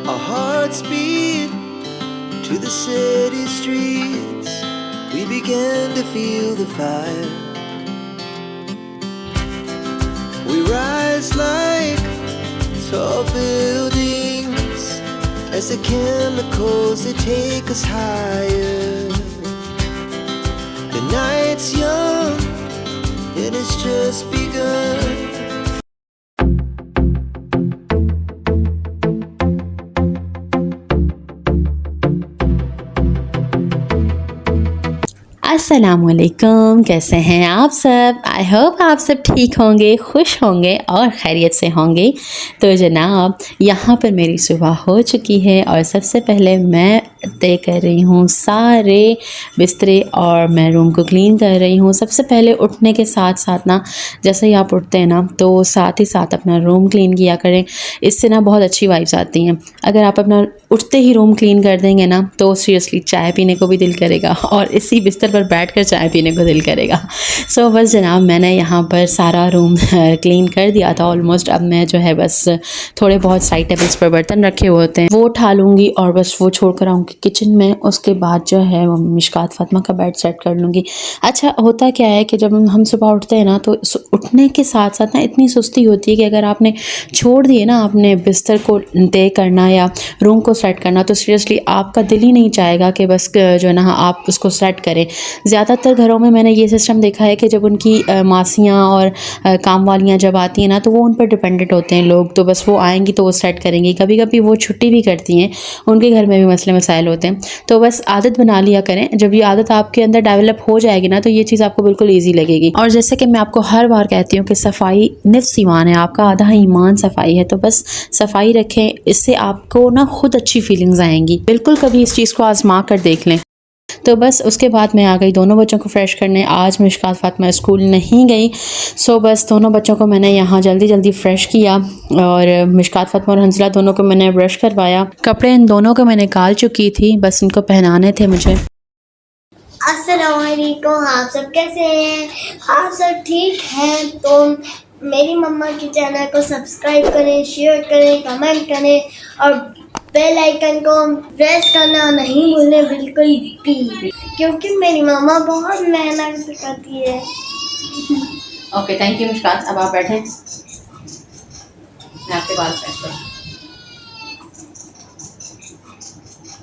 Our hearts beat to the city streets. We began to feel the fire. We rise like tall buildings as the chemicals, they take us higher. The night's young and it's just begun. अस्सलामुअलैकुम, कैसे हैं आप सब। I hope आप सब ठीक होंगे, खुश होंगे और खैरियत से होंगे। तो जनाब यहाँ पर मेरी सुबह हो चुकी है और सबसे पहले मैं तय कर रही हूँ सारे बिस्तरे और मैं रूम को क्लीन कर रही हूँ। सबसे पहले उठने के साथ साथ ना, जैसे ही आप उठते हैं ना तो साथ ही साथ अपना रूम क्लीन किया करें। इससे ना बहुत अच्छी वाइब्स आती हैं। अगर आप अपना उठते ही रूम क्लीन कर देंगे ना तो सीरियसली चाय पीने को भी दिल करेगा और इसी बिस्तर पर बैठकर चाय पीने को दिल करेगा। सो बस जनाब मैंने यहाँ पर सारा रूम क्लीन कर दिया था ऑलमोस्ट। अब मैं जो है बस थोड़े बहुत साइड टेबल्स पर बर्तन रखे हुए होते हैं वो उठा लूँगी और बस वो छोड़ कर आऊँगी किचन में। उसके बाद जो है वो मिशकात फातिमा का बेड सेट कर लूँगी। अच्छा होता क्या है कि जब हम सुबह उठते हैं ना तो उठने के साथ साथ ना इतनी सुस्ती होती है कि अगर आपने छोड़ दिए ना अपने बिस्तर को तय करना या रूम को सेट करना तो सीरियसली आपका दिल ही नहीं चाहेगा कि बस जो है ना आप उसको सेट करें। ज़्यादातर घरों में मैंने ये सिस्टम देखा है कि जब उनकी मासियाँ और काम वालियाँ जब आती हैं ना तो वो उन पर डिपेंडेंट होते हैं लोग, तो बस वो आएंगी तो वो सेट करेंगी। कभी कभी वो छुट्टी भी करती हैं, उनके घर में भी मसले मसाइल होते हैं। तो बस आदत बना लिया करें। जब ये आदत आपके अंदर डेवलप हो जाएगी ना तो ये चीज़ आपको बिल्कुल ईजी लगेगी। और जैसे कि मैं आपको हर बार कहती हूँ कि सफाई निफ्स ईमान है, आपका आधा ईमान सफाई है। तो बस सफाई रखें, इससे आपको ना खुद अच्छी फीलिंग्स आएंगी। बिल्कुल कभी इस चीज़ को आजमा कर देख लें। तो बस उसके बाद मैं आ गई दोनों बच्चों को फ्रेश करने। आज मिशकात फातिमा स्कूल नहीं गई, सो बस दोनों बच्चों को मैंने यहाँ जल्दी जल्दी फ्रेश किया और मिशकात फातिमा और हंसला दोनों को मैंने ब्रश करवाया। कपड़े इन दोनों को मैंने निकाल चुकी थी, बस इनको पहनाने थे मुझे। अस्सलामुअलैकुम, आप सब कैसे हैं? आप सब ठीक हैं? तो मेरी मम्मा के चैनल को सब्सक्राइब करें, शेयर करें, कमेंट करें और बेल आइकन को प्रेस करना नहीं भूलें बिल्कुल भी, क्योंकि मेरी मम्मा बहुत मेहनत करती है। Okay, thank you Mishkat. अब आप बैठें, मैं आपके बाल फ्रेश करूँ।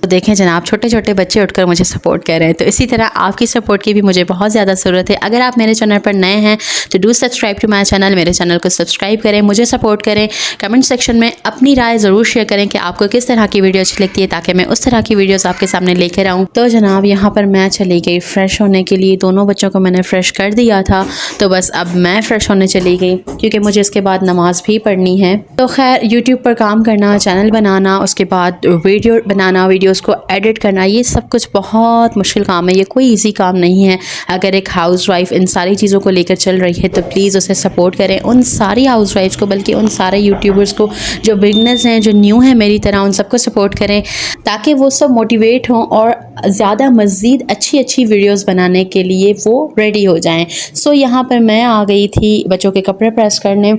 तो देखें जनाब, छोटे छोटे बच्चे उठकर मुझे सपोर्ट कर रहे हैं। तो इसी तरह आपकी सपोर्ट की भी मुझे बहुत ज़्यादा ज़रूरत है। अगर आप मेरे चैनल पर नए हैं तो do subscribe to my channel. मेरे चैनल को सब्सक्राइब करें, मुझे सपोर्ट करें। कमेंट सेक्शन में अपनी राय ज़रूर शेयर करें कि आपको किस तरह की वीडियो अच्छी लगती है, ताकि मैं उस तरह की वीडियोज़ आपके सामने लेकर आऊँ। तो जनाब यहाँ पर मैं चली गई फ्रेश होने के लिए। दोनों बच्चों को मैंने फ़्रेश कर दिया था, तो बस अब मैं फ़्रेश होने चली गई क्योंकि मुझे इसके बाद नमाज़ भी पढ़नी है। तो खैर यूट्यूब पर काम करना, चैनल बनाना, उसके बाद वीडियो बनाना, वीडियोज़ को एडिट करना, ये सब कुछ बहुत मुश्किल काम है। ये कोई इजी काम नहीं है। अगर एक हाउसवाइफ इन सारी चीज़ों को लेकर चल रही है तो प्लीज़ उसे सपोर्ट करें। उन सारी हाउसवाइफ्स को, बल्कि उन सारे यूट्यूबर्स को जो बिगनर्स हैं, जो न्यू हैं मेरी तरह, उन सबको सपोर्ट करें ताकि वो सब मोटिवेट हों और ज़्यादा मज़ीद अच्छी अच्छी वीडियोज़ बनाने के लिए वो रेडी हो जाएँ। सो यहाँ पर मैं आ गई थी बच्चों के कपड़े प्रेस करने।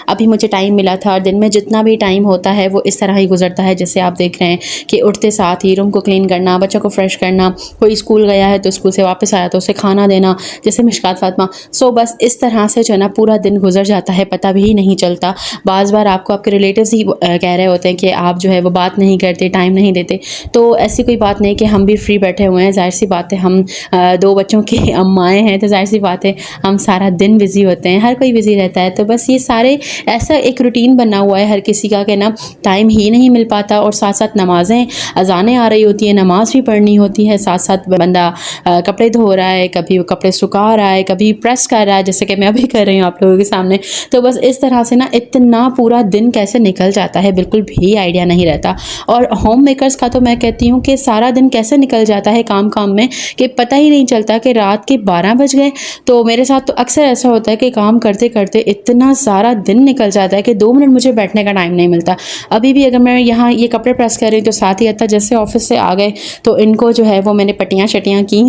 अभी मुझे टाइम मिला था और दिन में जितना भी टाइम होता है वो इस तरह ही गुजरता है। जैसे आप देख रहे हैं कि उठते साथ ही रूम को क्लीन करना, बच्चों को फ्रेश करना, कोई स्कूल गया है तो स्कूल से वापस आया तो उसे खाना देना, जैसे मिशकात फातिमा। सो बस इस तरह से जो है ना पूरा दिन गुजर जाता है, पता भी नहीं चलता। बाज़ बार आपको आपके रिलेटिव्स ही कह रहे होते हैं कि आप जो है वो बात नहीं करते, टाइम नहीं देते। तो ऐसी कोई बात नहीं कि हम भी फ्री बैठे हुए हैं। ज़ाहिर सी बात है, हम दो बच्चों की अम्माएँ हैं तो ज़ाहिर सी बात है हम सारा दिन बिज़ी होते हैं, हर कोई बिज़ी रहता है। तो बस ये सारे ऐसा एक रूटीन बना हुआ है हर किसी का कि ना टाइम ही नहीं मिल पाता। और साथ साथ नमाज़ें, अज़ानें आ रही होती हैं, नमाज़ भी पढ़नी होती है, साथ साथ बंदा कपड़े धो रहा है, कभी वो कपड़े सुखा रहा है, कभी प्रेस कर रहा है, जैसे कि मैं अभी कर रही हूँ आप लोगों के सामने। तो बस इस तरह से ना इतना पूरा दिन कैसे निकल जाता है बिल्कुल भी आइडिया नहीं रहता। और होम मेकर्स का तो मैं कहती हूँ कि सारा दिन कैसे निकल जाता है काम काम में कि पता ही नहीं चलता कि रात के 12 बज गए। तो मेरे साथ तो अक्सर ऐसा होता है कि काम करते करते इतना सारा दिन निकल जाता है कि 2 मिनट मुझे बैठने का टाइम नहीं मिलता। अभी भी अगर मैं यहाँ ये कपड़े प्रेस कर रही हूँ तो साथ ही दिया था। जैसे ऑफिस से आ गए तो इनको जो है वो मैंने पट्टियाँ शटियाँ की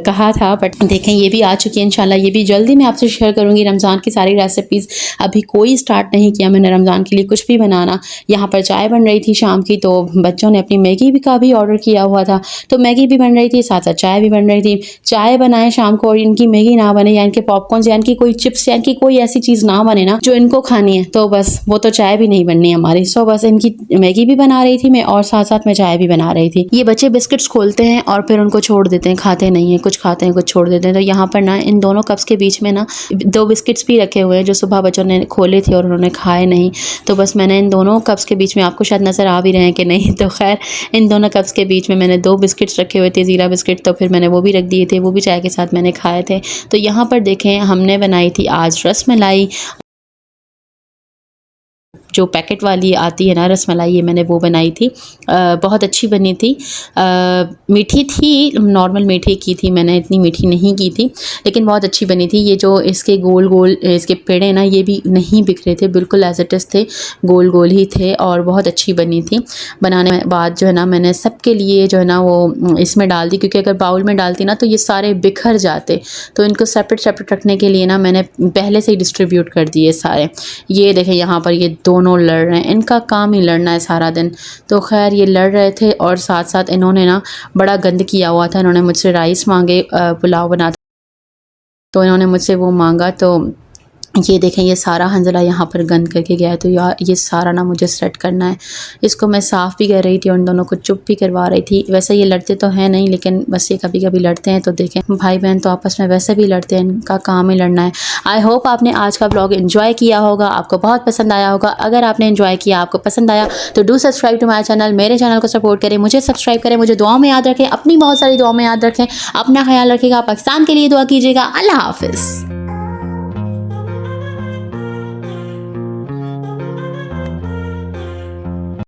कहा था, बट देखें ये भी आ चुकी है इंशाल्लाह। ये भी जल्दी मैं आपसे शेयर करूँगी। रमज़ान की सारी रेसिपीज़ अभी कोई स्टार्ट नहीं किया मैंने रमज़ान के लिए कुछ भी बनाना। यहाँ पर चाय बन रही थी शाम की, तो बच्चों ने अपनी मैगी भी का भी ऑर्डर किया हुआ था, तो मैगी भी बन रही थी, साथ साथ चाय भी बन रही थी। चाय बनाए शाम को और इनकी मैगी ना बने, या इनके पॉपकॉर्न या इनकी कोई चिप्स या इनकी कोई ऐसी चीज़ ना बने ना जो इनको खानी है, तो बस वो तो चाय भी नहीं बननी हमारी। सो बस इनकी मैगी भी बना रही थी मैं, और साथ साथ मैं चाय भी बना रही थी। ये बच्चे बिस्किट्स खोलते हैं और फिर उनको छोड़ देते हैं, खाते नहीं हैं, कुछ खाते हैं कुछ छोड़ देते हैं। तो यहाँ पर ना इन दोनों कप्स के बीच में ना 2 बिस्किट्स भी रखे हुए हैं जो सुबह बच्चों ने खोले थे और उन्होंने खाए नहीं। तो बस मैंने इन दोनों कप्स के बीच में, आपको शायद नज़र आ भी रहे हैं कि नहीं, तो खैर इन दोनों कप्स के बीच में मैंने 2 बिस्किट्स रखे हुए थे, ज़ीरा बिस्किट, तो फिर मैंने वो भी रख दिए थे, वो भी चाय के साथ मैंने खाए थे। तो यहाँ पर देखें हमने बनाई थी आज रसमलाई, जो पैकेट वाली आती है ना रसमलाई, ये मैंने वो बनाई थी। बहुत अच्छी बनी थी। मीठी थी, नॉर्मल मीठी की थी मैंने, इतनी मीठी नहीं की थी, लेकिन बहुत अच्छी बनी थी। ये जो इसके गोल गोल इसके पेड़े ना, ये भी नहीं बिखरे थे, बिल्कुल एज इट इज़ थे, गोल गोल ही थे और बहुत अच्छी बनी थी। बनाने के बाद जो है ना मैंने सबके लिए जो है ना वो इसमें डाल दी, क्योंकि अगर बाउल में डालती ना तो ये सारे बिखर जाते, तो इनको सेपरेट सेपरेट रखने के लिए ना मैंने पहले से ही डिस्ट्रीब्यूट कर दिए सारे। ये देखें यहाँ पर ये दोनों लड़ रहे हैं, इनका काम ही लड़ना है सारा दिन। तो खैर ये लड़ रहे थे और साथ साथ इन्होंने ना बड़ा गंद किया हुआ था। इन्होंने मुझसे राइस मांगे, पुलाव बना, तो इन्होंने मुझसे वो मांगा। तो ये देखें ये सारा हंजला यहाँ पर गंद करके गया है, तो यार ये सारा ना मुझे सेट करना है। इसको मैं साफ़ भी कर रही थी और इन दोनों को चुप भी करवा रही थी। वैसे ये लड़ते तो हैं नहीं, लेकिन बस ये कभी कभी लड़ते हैं। तो देखें भाई बहन तो आपस में वैसे भी लड़ते हैं, इनका काम ही लड़ना है। आई होप आपने आज का ब्लॉग एंजॉय किया होगा, आपको बहुत पसंद आया होगा। अगर आपने एंजॉय किया, आपको पसंद आया, तो do subscribe to my channel, मेरे चैनल को सपोर्ट करें, मुझे सब्सक्राइब करें, मुझे दुआ में याद रखें, अपनी बहुत सारी दुआ में याद रखें, अपना ख्याल रखिएगा, पाकिस्तान के लिए दुआ कीजिएगा। अल्लाह हाफिज़।